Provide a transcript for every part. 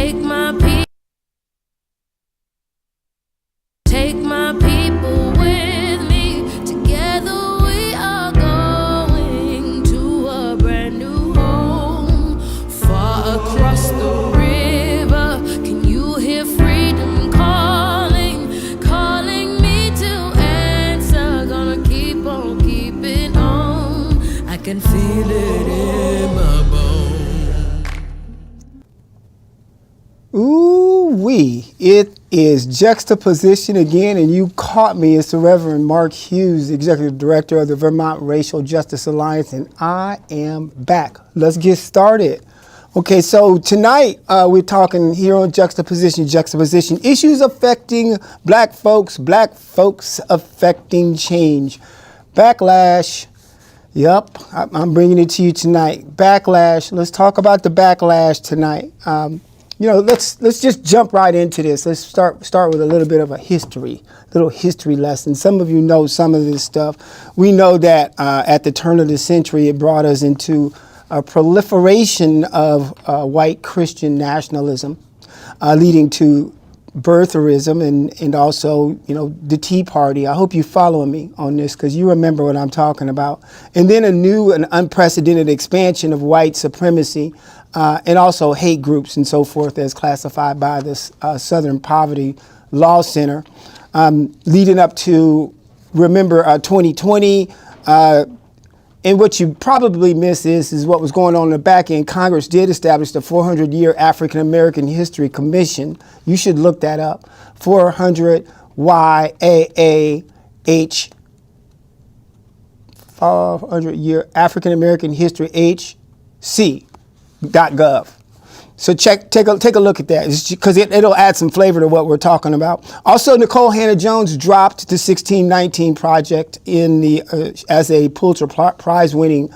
Take my people. Take my people with me. Together we are going to a brand new home. Far across the river, can you hear freedom calling? Calling me to answer. Gonna keep on keeping on. I can feel it in my bones. Ooh-wee. It is Juxtaposition again, and you caught me. It's the Reverend Mark Hughes, Executive Director of the Vermont Racial Justice Alliance, and I am back. Let's get started. Okay, so tonight we're talking here on Juxtaposition, issues affecting black folks affecting change. Backlash. Yep, I'm bringing it to you tonight. Backlash. Let's talk about the backlash tonight. Let's just jump right into this. Let's start with a little bit of a little history lesson. Some of you know some of this stuff. We know that at the turn of the century, it brought us into a proliferation of white Christian nationalism, leading to birtherism and also, the Tea Party. I hope you following me on this because you remember what I'm talking about. And then a new and unprecedented expansion of white supremacy and also hate groups and so forth as classified by the Southern Poverty Law Center, leading up to, remember, 2020. And what you probably miss is what was going on in the back end. Congress did establish the 400-year African American History Commission. You should look that up. 400 YAAH 400-year African American History HC.gov. So take a look at that because it'll add some flavor to what we're talking about. Also, Nicole Hannah-Jones dropped the 1619 Project as a Pulitzer Prize winning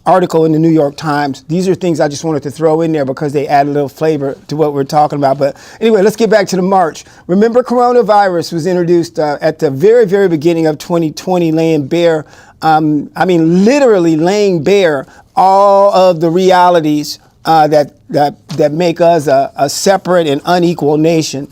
article in the New York Times. These are things I just wanted to throw in there because they add a little flavor to what we're talking about. But anyway, let's get back to the march. Remember, coronavirus was introduced at the very, very beginning of 2020, laying bare, literally laying bare all of the realities that make us a separate and unequal nation.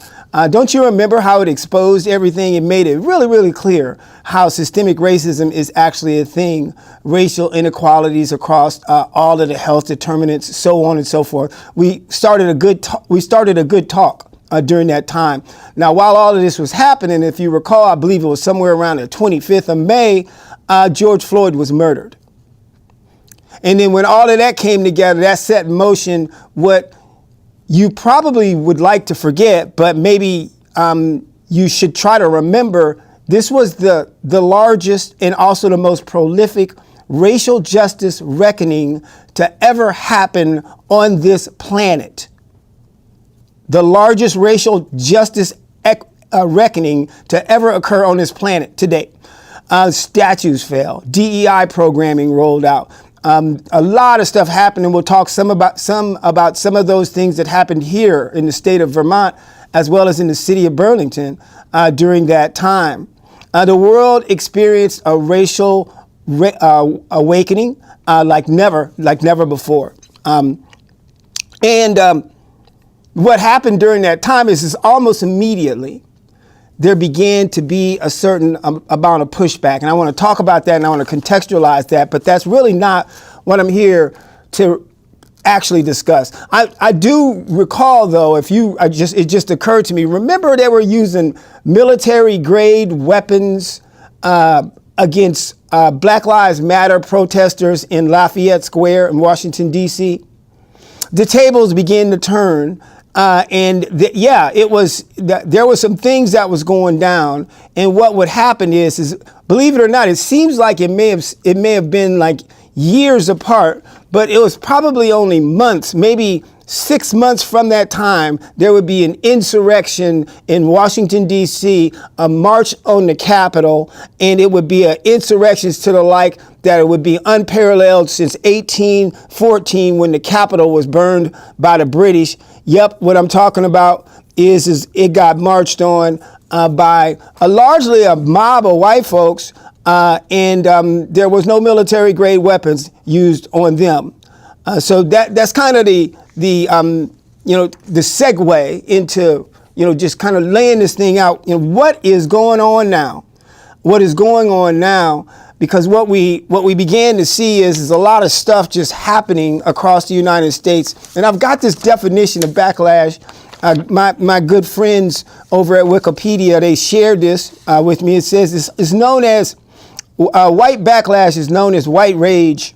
Don't you remember how it exposed everything? It made it really, really clear how systemic racism is actually a thing, racial inequalities across all of the health determinants, so on and so forth. We started a good talk during that time. Now, while all of this was happening, if you recall, I believe it was somewhere around the 25th of May, George Floyd was murdered. And then when all of that came together, that set in motion what you probably would like to forget, but maybe you should try to remember. This was the largest and also the most prolific racial justice reckoning to ever happen on this planet. The largest racial justice reckoning to ever occur on this planet to date. Statues fell, DEI programming rolled out. A lot of stuff happened, and we'll talk about some of those things that happened here in the state of Vermont, as well as in the city of Burlington during that time. The world experienced a racial awakening like never before. What happened during that time is almost immediately there began to be a certain amount of pushback. And I want to talk about that and I want to contextualize that, but that's really not what I'm here to actually discuss. I do recall, though, it just occurred to me, remember they were using military grade weapons against Black Lives Matter protesters in Lafayette Square in Washington, D.C.? The tables began to turn. There was some things that was going down, and what would happen is believe it or not, it seems like it may have been like years apart, but it was probably only months, maybe 6 months from that time, there would be an insurrection in Washington, D.C., a march on the Capitol, and it would be an insurrection to the like that it would be unparalleled since 1814 when the Capitol was burned by the British. Yep, what I'm talking about is it got marched on by largely a mob of white folks, and there was no military grade weapons used on them. So that's kind of the the segue into, just kind of laying this thing out. What is going on now? What is going on now? Because what we began to see is a lot of stuff just happening across the United States. And I've got this definition of backlash. My good friends over at Wikipedia, they shared this with me. It says it's known as white backlash is known as white rage,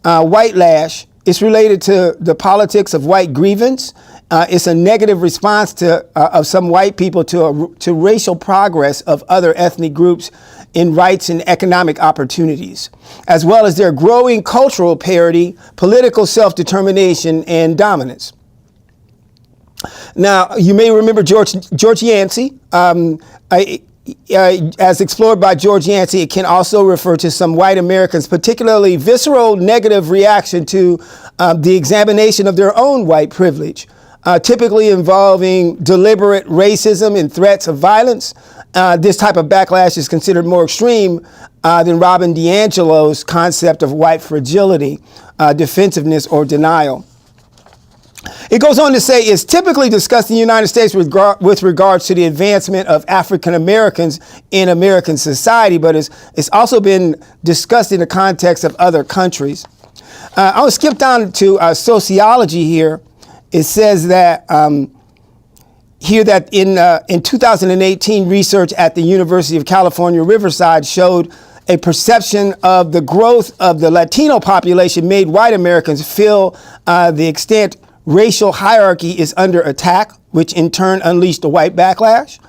white lash. It's related to the politics of white grievance. It's a negative response of some white people to racial progress of other ethnic groups in rights and economic opportunities, as well as their growing cultural parity, political self-determination, and dominance. Now, you may remember George Yancey. As explored by George Yancey, it can also refer to some white Americans' particularly visceral negative reaction to the examination of their own white privilege, typically involving deliberate racism and threats of violence. This type of backlash is considered more extreme than Robin DiAngelo's concept of white fragility, defensiveness, or denial. It goes on to say it's typically discussed in the United States with regards to the advancement of African Americans in American society, but it's also been discussed in the context of other countries. I will skip down to sociology here. It says that here that in 2018, research at the University of California, Riverside showed a perception of the growth of the Latino population made white Americans feel the extent racial hierarchy is under attack, which in turn unleashed a white backlash.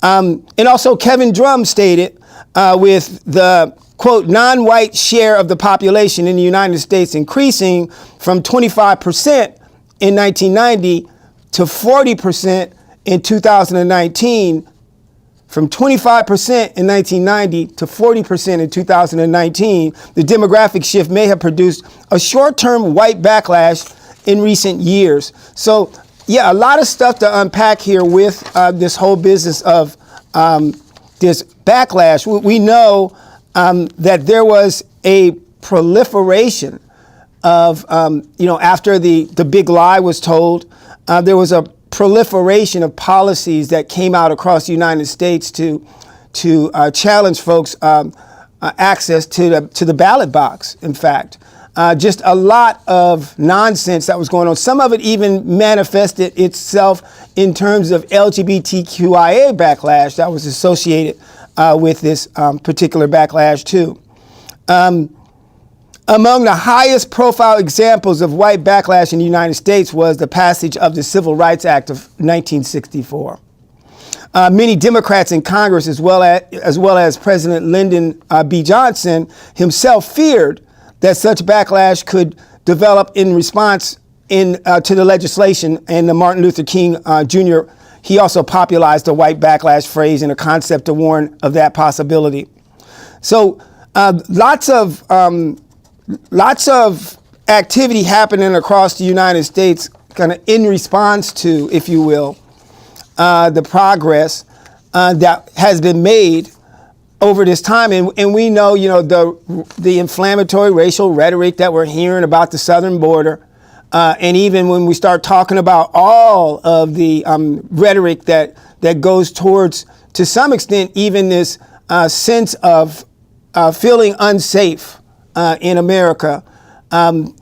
And also Kevin Drum stated with the, quote, non-white share of the population in the United States increasing from 25% in 1990 to 40% in 2019, from 25% in 1990 to 40% in 2019, the demographic shift may have produced a short-term white backlash in recent years. So, yeah, a lot of stuff to unpack here with this whole business of this backlash. We know that there was a proliferation of, after the big lie was told, there was a proliferation of policies that came out across the United States to challenge folks' access to the ballot box, in fact. Just a lot of nonsense that was going on. Some of it even manifested itself in terms of LGBTQIA backlash that was associated with this particular backlash too. Among the highest profile examples of white backlash in the United States was the passage of the Civil Rights Act of 1964. Many Democrats in Congress, as well as President Lyndon B. Johnson himself, feared that such backlash could develop in response to the legislation. And the Martin Luther King Jr., he also popularized the white backlash phrase and a concept to warn of that possibility. So lots of activity happening across the United States kind of in response to, if you will, the progress that has been made over this time. And we know, the inflammatory racial rhetoric that we're hearing about the southern border. And even when we start talking about all of the rhetoric that goes towards, to some extent, even this sense of feeling unsafe in America, I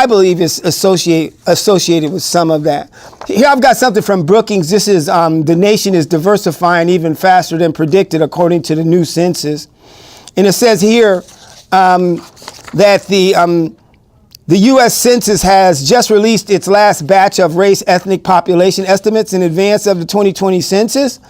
believe is associated with some of that. Here I've got something from Brookings. This is the nation is diversifying even faster than predicted according to the new census. And it says here that the U.S. Census has just released its last batch of race ethnic population estimates in advance of the 2020 census.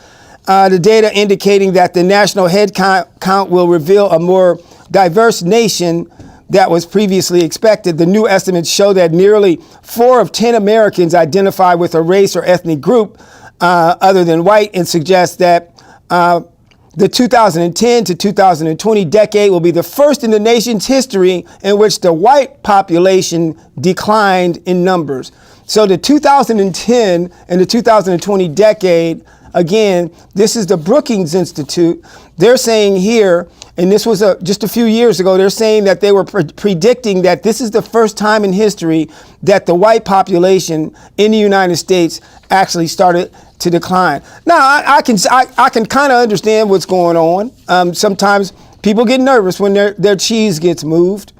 The data indicating that the national head count will reveal a more diverse nation that was previously expected. The new estimates show that nearly 4 of 10 Americans identify with a race or ethnic group other than white, and suggest that the 2010 to 2020 decade will be the first in the nation's history in which the white population declined in numbers. So the 2010 and the 2020 decade, again, this is the Brookings Institute. They're saying here and this was just a few years ago, they're saying that they were predicting that this is the first time in history that the white population in the United States actually started to decline. Now, I can kind of understand what's going on. Sometimes people get nervous when their cheese gets moved.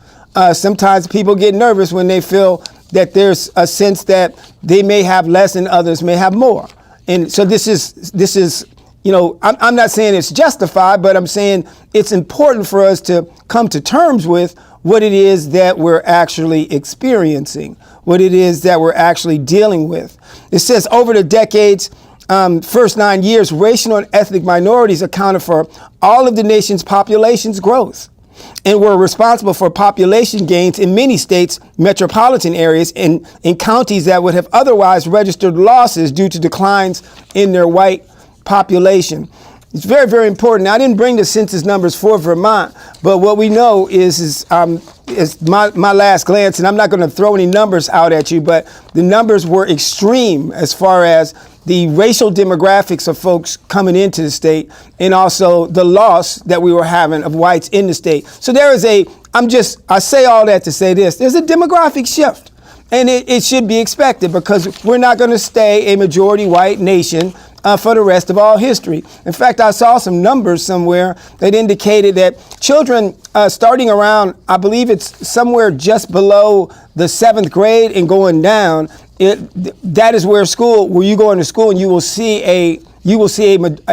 Sometimes people get nervous when they feel that there's a sense that they may have less and others may have more. And so this is, I'm not saying it's justified, but I'm saying it's important for us to come to terms with what it is that we're actually experiencing, what it is that we're actually dealing with. It says over the decades, first 9 years, racial and ethnic minorities accounted for all of the nation's population's growth and were responsible for population gains in many states, metropolitan areas, and in counties that would have otherwise registered losses due to declines in their white population. It's very, very important. Now, I didn't bring the census numbers for Vermont, but what we know is my last glance, and I'm not going to throw any numbers out at you, but the numbers were extreme as far as the racial demographics of folks coming into the state and also the loss that we were having of whites in the state. So there is I say all that to say this, there's a demographic shift, and it should be expected because we're not going to stay a majority white nation for the rest of all history. In fact, I saw some numbers somewhere that indicated that children starting around, I believe it's somewhere just below the 7th grade and going down, that is where you go into school and you will see a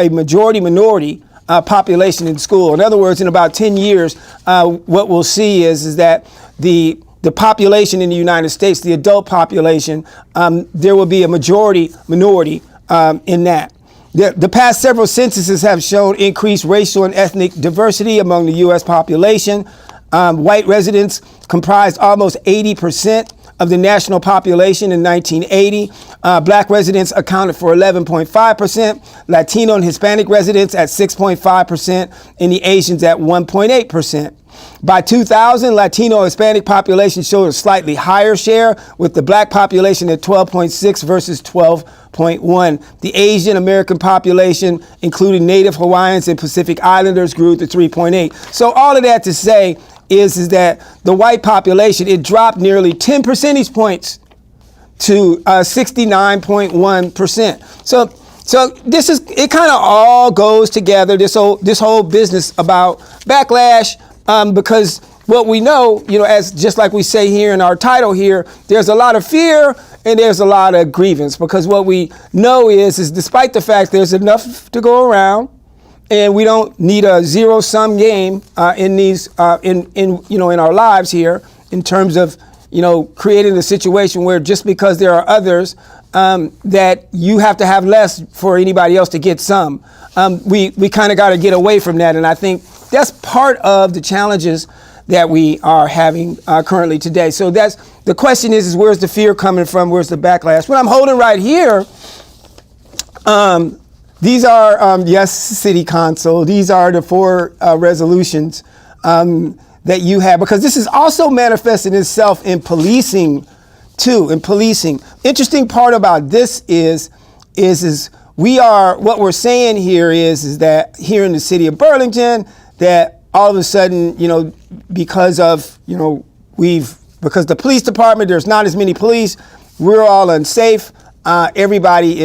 majority minority population in school. In other words, in about 10 years, what we'll see is that the population in the United States, the adult population, there will be a majority minority in that. The past several censuses have shown increased racial and ethnic diversity among the U.S. population. White residents comprised almost 80% of the national population in 1980. Black residents accounted for 11.5%, Latino and Hispanic residents at 6.5%, and the Asians at 1.8%. By 2000, Latino Hispanic population showed a slightly higher share, with the black population at 12.6 versus 12.1. The Asian American population, including Native Hawaiians and Pacific Islanders, grew to 3.8. So all of that to say is that the white population, it dropped nearly 10 percentage points to 69.1%. So it kind of all goes together, this whole business about backlash. Because what we know, as just like we say here in our title here, there's a lot of fear and there's a lot of grievance, because what we know is despite the fact there's enough to go around and we don't need a zero-sum game in our lives here in terms of, creating a situation where just because there are others that you have to have less for anybody else to get some. We kind of got to get away from that. And I think that's part of the challenges that we are having currently today. So the question is where's the fear coming from? Where's the backlash? What I'm holding right here, these are, yes, City Council. These are the 4 resolutions that you have, because this is also manifesting itself in policing too, in policing. Interesting part about this is what we're saying here is that here in the city of Burlington, that all of a sudden, because the police department, there's not as many police, we're all unsafe. Everybody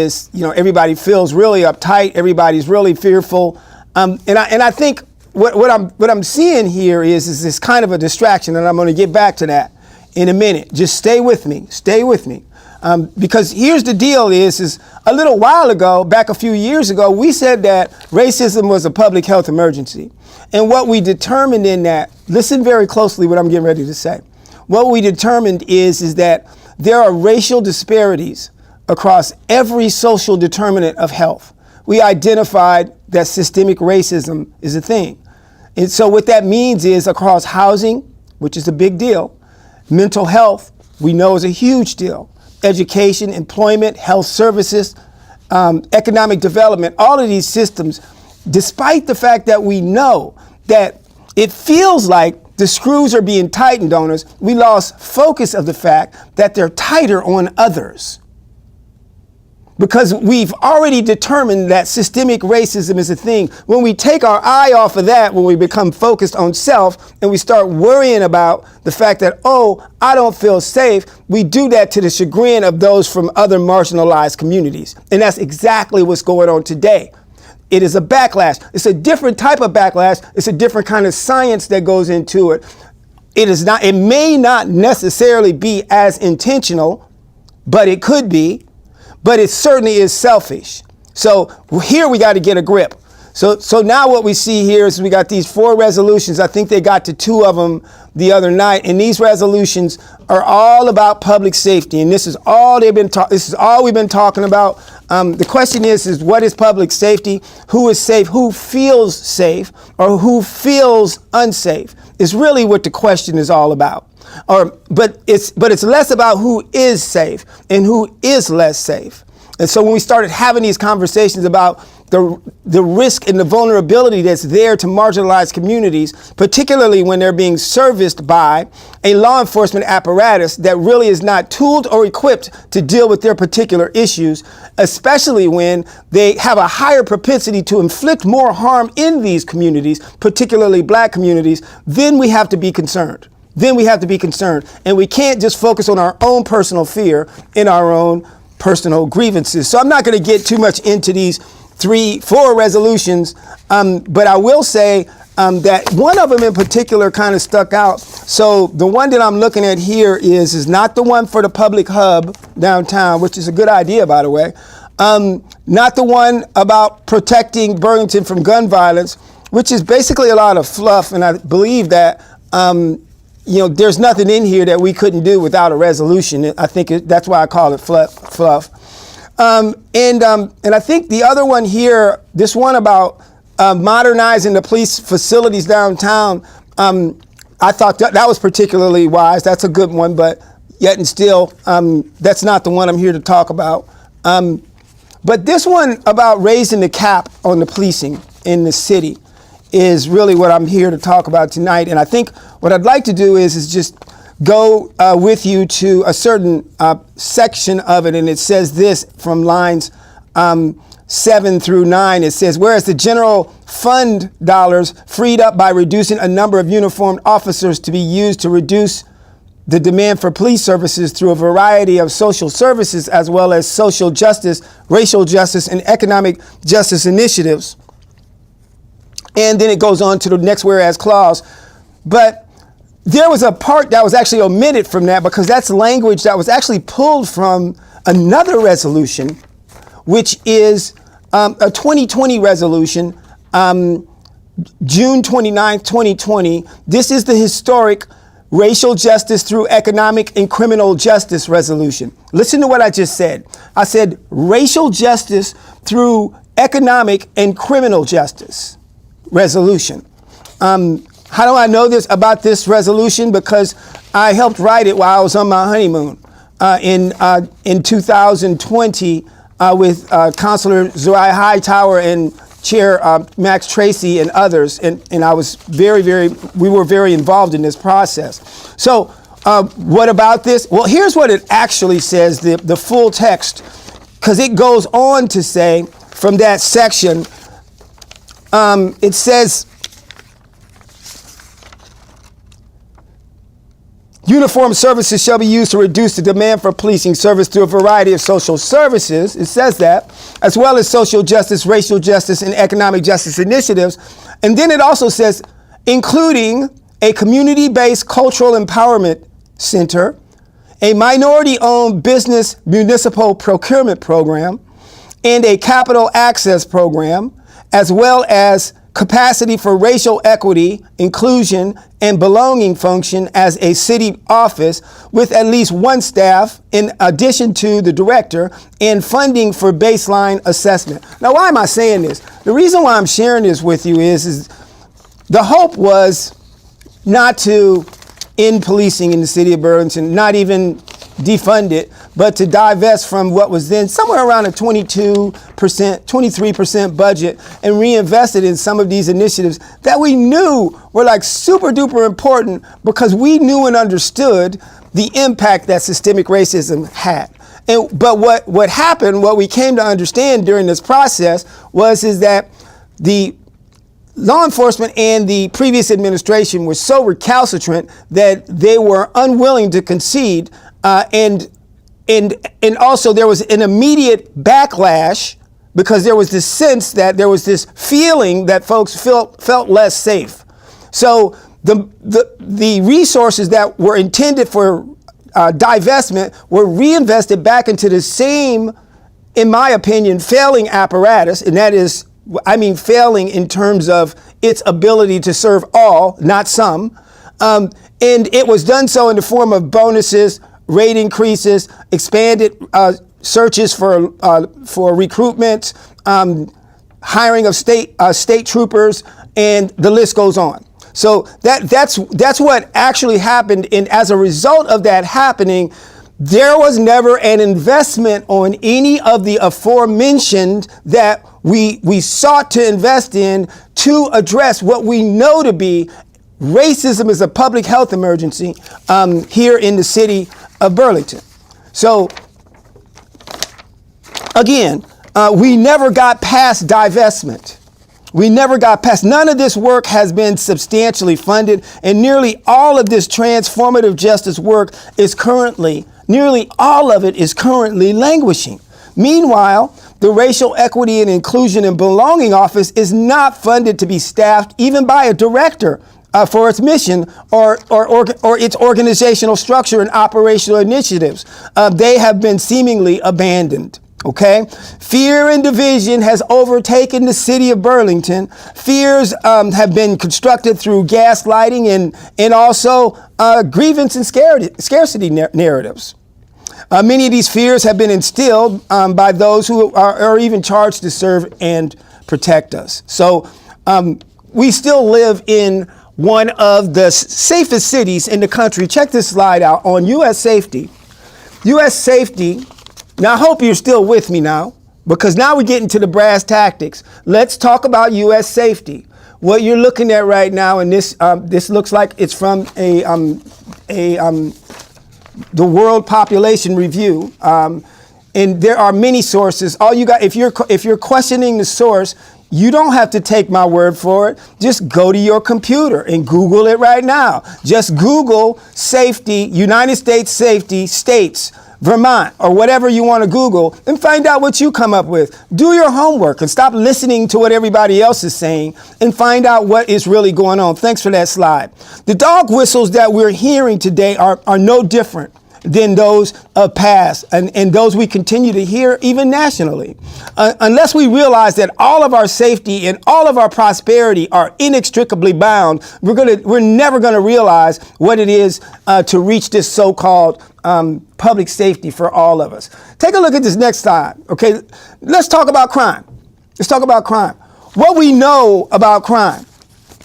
feels really uptight. Everybody's really fearful. And I think what I'm seeing here is this kind of a distraction, and I'm going to get back to that in a minute. Just stay with me. Because here's the deal is a little while ago, back a few years ago, we said that racism was a public health emergency. And what we determined in that, listen very closely what I'm getting ready to say. What we determined is that there are racial disparities across every social determinant of health. We identified that systemic racism is a thing. And so what that means is across housing, which is a big deal, mental health, we know is a huge deal, education, employment, health services, economic development, all of these systems, despite the fact that we know that it feels like the screws are being tightened on us, we lost focus of the fact that they're tighter on others. because we've already determined that systemic racism is a thing. When we take our eye off of that, when we become focused on self and we start worrying about the fact that, oh, I don't feel safe, we do that to the chagrin of those from other marginalized communities. And that's exactly what's going on today. It is a backlash. It's a different type of backlash. It's a different kind of science that goes into it. It may not necessarily be as intentional, but it could be. But it certainly is selfish. So here we got to get a grip. So now what we see here is we got these 4 resolutions. I think they got to 2 of them the other night. And these resolutions are all about public safety. And this is all this is all we've been talking about. The question is what is public safety? Who is safe? Who feels safe? Or who feels unsafe? Is really what the question is all about. But it's less about who is safe and who is less safe. And so when we started having these conversations about the risk and the vulnerability that's there to marginalized communities, particularly when they're being serviced by a law enforcement apparatus that really is not tooled or equipped to deal with their particular issues, especially when they have a higher propensity to inflict more harm in these communities, particularly black communities, then we have to be concerned. And we can't just focus on our own personal fear and our own personal grievances. So I'm not going to get too much into these 4 resolutions, but I will say that one of them in particular kind of stuck out. So the one that I'm looking at here is not the one for the public hub downtown, which is a good idea, by the way. Not the one about protecting Burlington from gun violence, which is basically a lot of fluff. And I believe that there's nothing in here that we couldn't do without a resolution. I think that's why I call it fluff. And I think the other one here, this one about modernizing the police facilities downtown, I thought that was particularly wise. That's a good one, but yet and still, that's not the one I'm here to talk about. But this one about raising the cap on the policing in the city is really what I'm here to talk about tonight. And I think what I'd like to do is just go with you to a certain section of it. And it says this from lines 7 through 9. It says, whereas the general fund dollars freed up by reducing a number of uniformed officers to be used to reduce the demand for police services through a variety of social services, as well as social justice, racial justice, and economic justice initiatives. And then it goes on to the next whereas clause. But there was a part that was actually omitted from that because that's language that was actually pulled from another resolution, which is a 2020 resolution, June 29th, 2020. This is the historic Racial Justice Through Economic and Criminal Justice resolution. Listen to what I just said. I said racial justice through economic and criminal justice resolution. How do I know this about this resolution? Because I helped write it while I was on my honeymoon in 2020 with Counselor Zuri Hightower and Chair Max Tracy and others, and I was we were very involved in this process. So what about this? Well, here's what it actually says, the full text, because it goes on to say from that section, it says, uniform services shall be used to reduce the demand for policing service through a variety of social services. It says that, as well as social justice, racial justice, and economic justice initiatives. And then it also says, including a community-based cultural empowerment center, a minority-owned business municipal procurement program, and a capital access program, as well as capacity for racial equity, inclusion, and belonging function as a city office with at least one staff in addition to the director, and funding for baseline assessment. Now, why am I saying this? The reason why I'm sharing this with you is the hope was not to end policing in the city of Burlington, not even defund it, but to divest from what was then somewhere around a 22%, 23% budget and reinvest it in some of these initiatives that we knew were like super duper important because we knew and understood the impact that systemic racism had. But what happened, what we came to understand during this process is that the law enforcement and the previous administration were so recalcitrant that they were unwilling to concede, and also there was an immediate backlash because there was this sense that there was this feeling that folks felt less safe. So the resources that were intended for divestment were reinvested back into the same, in my opinion, failing apparatus, and that is, I mean, failing in terms of its ability to serve all, not some. And it was done so in the form of bonuses, rate increases, expanded searches for recruitment, hiring of state troopers, and the list goes on. So that's what actually happened. And as a result of that happening, there was never an investment on any of the aforementioned that we sought to invest in to address what we know to be racism as a public health emergency here in the city of Burlington. So again, we never got past divestment. We never got past, none of this work has been substantially funded, and nearly all of this transformative justice work is nearly all of it is currently languishing. Meanwhile, the Racial Equity and Inclusion and Belonging Office is not funded to be staffed even by a director for its mission or its organizational structure and operational initiatives. They have been seemingly abandoned. Okay, fear and division has overtaken the city of Burlington. Fears have been constructed through gaslighting and also grievance and scarcity narratives. Many of these fears have been instilled by those who are even charged to serve and protect us. So we still live in one of the safest cities in the country. Check this slide out on U.S. safety. U.S. safety. Now, I hope you're still with me now, because now we're getting to the brass tactics. Let's talk about U.S. safety. What you're looking at right now, and this looks like it's from the World Population Review, and there are many sources. All you got, if you're questioning the source, you don't have to take my word for it. Just go to your computer and Google it right now. Just Google safety, United States safety states, Vermont, or whatever you want to Google, and find out what you come up with. Do your homework and stop listening to what everybody else is saying and find out what is really going on. Thanks for that slide. The dog whistles that we're hearing today are no different than those of past and those we continue to hear even nationally. Unless we realize that all of our safety and all of our prosperity are inextricably bound, we're never going to realize what it is to reach this so-called public safety for all of us. Take a look at this next slide. Okay, let's talk about crime. Let's talk about crime. What we know about crime.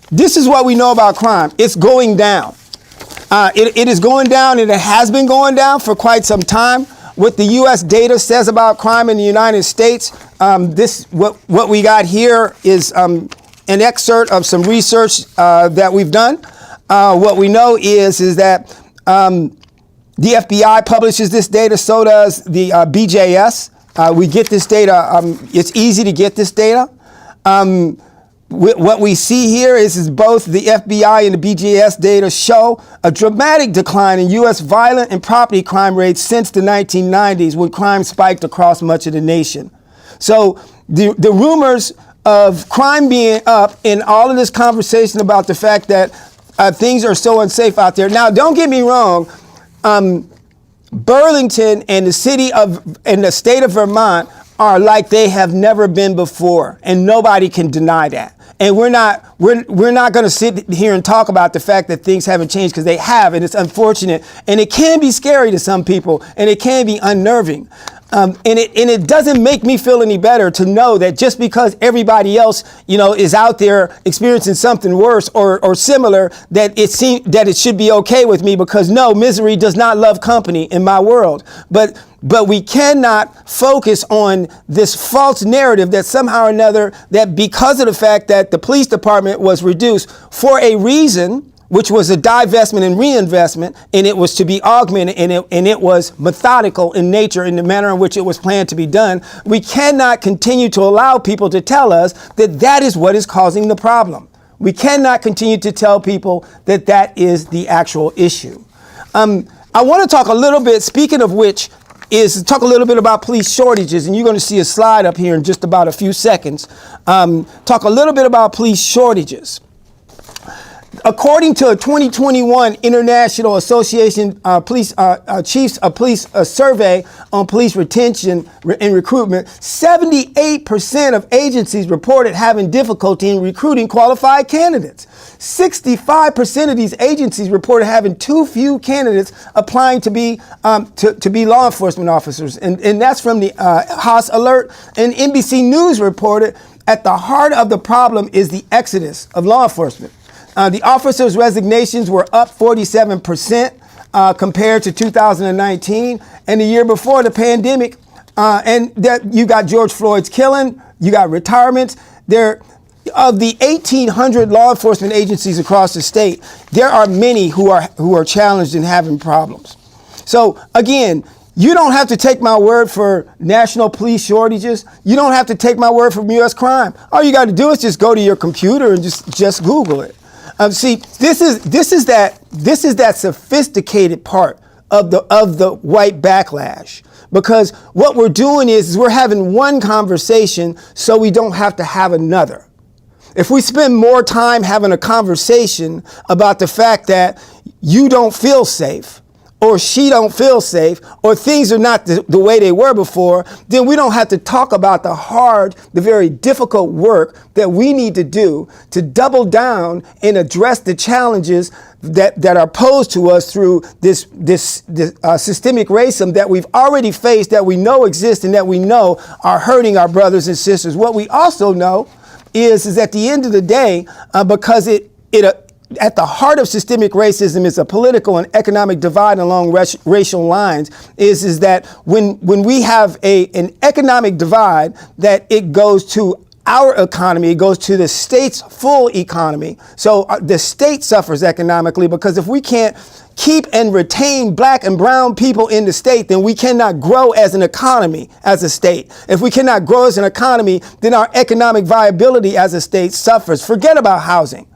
This is what we know about crime. It's going down. It is going down, and it has been going down for quite some time. What the U.S. data says about crime in the United States, what we got here is an excerpt of some research that we've done. What we know is that the FBI publishes this data, so does the BJS. We get this data, it's easy to get this data. What we see here is both the FBI and the BJS data show a dramatic decline in U.S. violent and property crime rates since the 1990s, when crime spiked across much of the nation. So the rumors of crime being up in all of this conversation about the fact that things are so unsafe out there. Now, don't get me wrong. Burlington and the state of Vermont are like they have never been before, and nobody can deny that. And we're not going to sit here and talk about the fact that things haven't changed, because they have, and it's unfortunate, and it can be scary to some people, and it can be unnerving. And it doesn't make me feel any better to know that just because everybody else, is out there experiencing something worse or similar, that it should be okay with me, because no, misery does not love company in my world. But we cannot focus on this false narrative that somehow or another, that because of the fact that the police department was reduced for a reason, which was a divestment and reinvestment, and it was to be augmented, and it was methodical in nature in the manner in which it was planned to be done. We cannot continue to allow people to tell us that that is what is causing the problem. We cannot continue to tell people that that is the actual issue. I want to talk a little bit, speaking of which, is talk a little bit about police shortages, and you're going to see a slide up here in just about a few seconds. Talk a little bit about police shortages. According to a 2021 International Association Chiefs of Police survey on police retention and recruitment, 78% of agencies reported having difficulty in recruiting qualified candidates. 65% of these agencies reported having too few candidates applying to be law enforcement officers, and that's from the Haas Alert. And NBC News reported at the heart of the problem is the exodus of law enforcement. The officers' resignations were up 47% compared to 2019, and the year before the pandemic. And that you got George Floyd's killing, you got retirements. Of the 1,800 law enforcement agencies across the state, there are many who are challenged and having problems. So again, you don't have to take my word for national police shortages. You don't have to take my word for U.S. crime. All you got to do is just go to your computer and just Google it. See, this is that sophisticated part of the white backlash, because what we're doing is we're having one conversation so we don't have to have another. If we spend more time having a conversation about the fact that you don't feel safe, or she don't feel safe, or things are not the way they were before, then we don't have to talk about the very difficult work that we need to do to double down and address the challenges that are posed to us through this systemic racism that we've already faced, that we know exists, and that we know are hurting our brothers and sisters. What we also know is at the end of the day, because at the heart of systemic racism is a political and economic divide along racial lines, is that when we have an economic divide, that it goes to our economy, it goes to the state's full economy. So the state suffers economically, because if we can't keep and retain black and brown people in the state, then we cannot grow as an economy, as a state. If we cannot grow as an economy, then our economic viability as a state suffers. Forget about housing.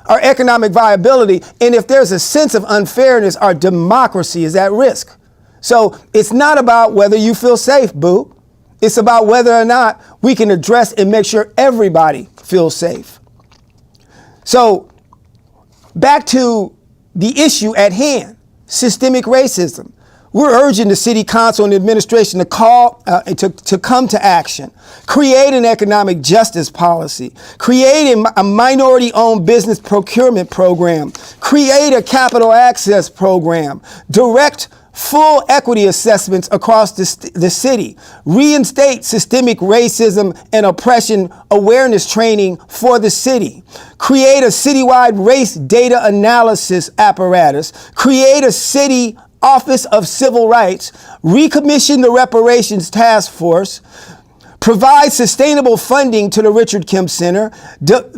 Our economic viability, and if there's a sense of unfairness, our democracy is at risk. So it's not about whether you feel safe, boo. It's about whether or not we can address and make sure everybody feels safe. So back to the issue at hand, systemic racism. We're urging the city council and the administration to to come to action, create an economic justice policy, create a minority-owned business procurement program, create a capital access program, direct full equity assessments across the city, reinstate systemic racism and oppression awareness training for the city, create a citywide race data analysis apparatus, create a city Office of Civil Rights, recommission the Reparations Task Force, provide sustainable funding to the Richard Kim Center,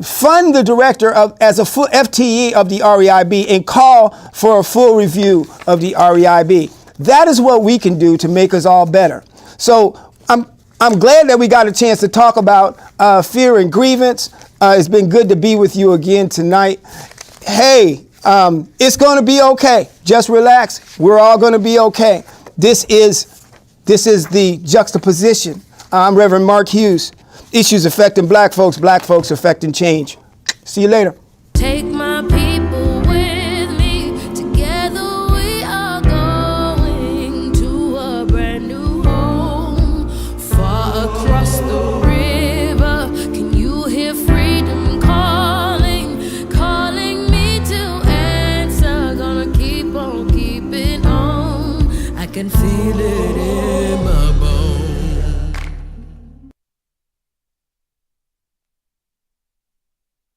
fund the director as a full FTE of the REIB, and call for a full review of the REIB. That is what we can do to make us all better. So I'm glad that we got a chance to talk about fear and grievance. It's been good to be with you again tonight. Hey, it's going to be okay. Just relax. We're all going to be okay. This is the Juxtaposition. I'm Reverend Mark Hughes. Issues affecting black folks affecting change. See you later. Take my people with me. Together we are going to a brand new home. Far across the river, can you hear freedom calling? Calling me to answer. Gonna keep on keeping on. I can feel it.